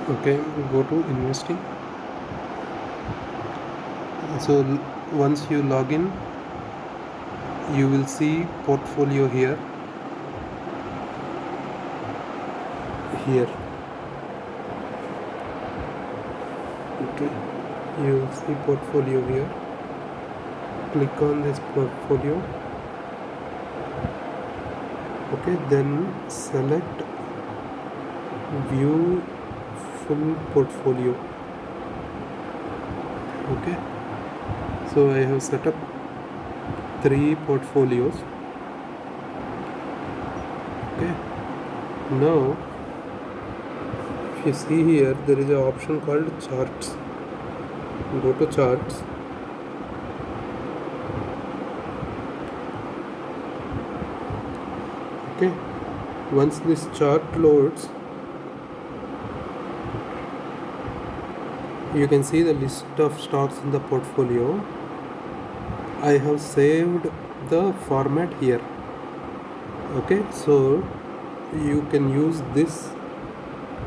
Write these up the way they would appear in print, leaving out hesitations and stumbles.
Okay, go to investing. So once you log in, you will see portfolio here. Okay, you will see portfolio here. Click on this portfolio. Okay, then select view full portfolio. Okay, so I have set up 3 portfolios. Okay, now if you see here, there is an option called charts. Go to charts. Okay, once this chart loads, you can see the list of stocks in the portfolio. I have saved the format here. Okay, so you can use this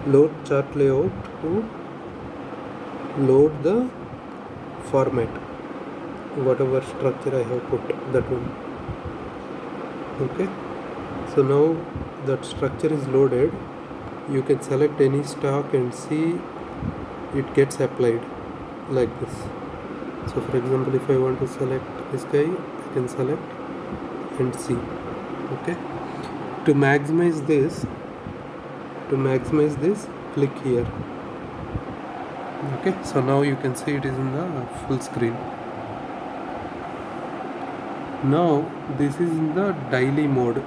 load chart layout to load the format, whatever structure I have put, that one. Okay, so now that structure is loaded, you can select any stock and see it gets applied like this. So for example, if I want to select this guy, I can select and see. Okay, to maximize this, click here. Okay, so now you can see it is in the full screen. Now this is in the daily mode.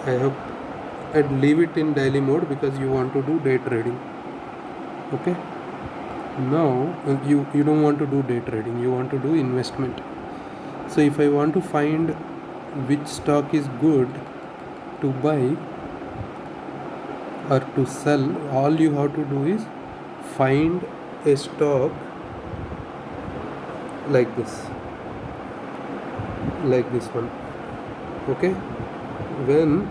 I'd leave it in daily mode because you want to do day trading. Okay, now you don't want to do day trading, you want to do investment. So if I want to find which stock is good to buy or to sell, all you have to do is find a stock like this one. Okay, when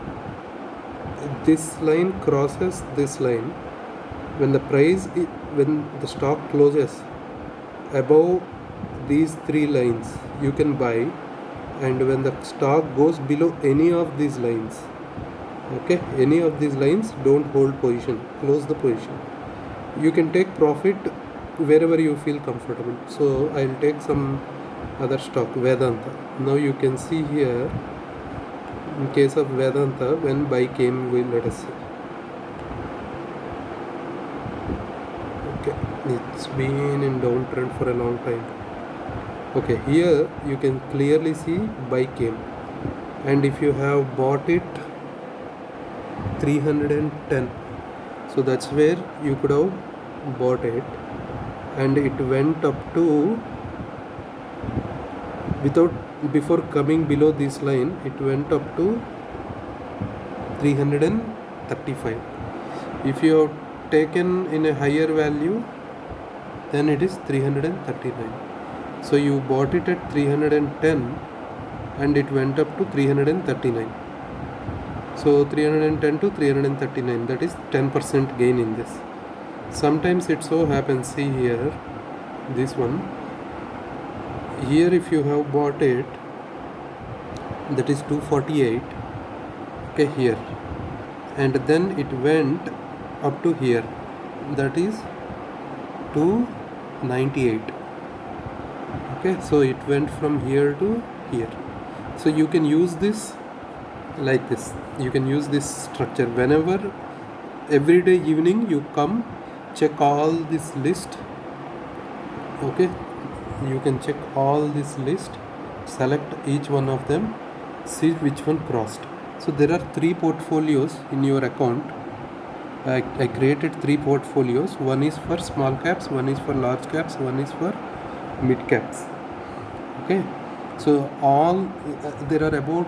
this line crosses this line, when the stock closes above these 3 lines, you can buy, and when the stock goes below any of these lines, okay, any of these lines, don't hold position, close the position. You can take profit wherever you feel comfortable. So I'll take some other stock, Vedanta. Now you can see here, in case of Vedanta, when buy came, let us see. Okay, it's been in downtrend for a long time. Okay, here you can clearly see buy came, and if you have bought it 310, so that's where you could have bought it, and it went up to, before coming below this line, it went up to 335. If you have taken in a higher value, then it is 339. So you bought it at 310 and it went up to 339. So 310 to 339, that is 10% gain in this. Sometimes it so happens, see here, this one here, if you have bought it, that is 248, okay, here, and then it went up to here, that is 298. Okay, so it went from here to here. So you can use this like this. You can use this structure whenever, every day evening you come, check all this list. Okay, you can check all this list, select each one of them, see which one crossed. So there are 3 portfolios in your account. I created 3 portfolios. One is for small caps, one is for large caps, one is for mid caps. Okay, so all there are about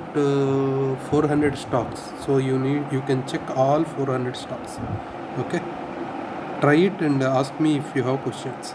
400 stocks. So you can check all 400 stocks. Okay, try it and ask me if you have questions.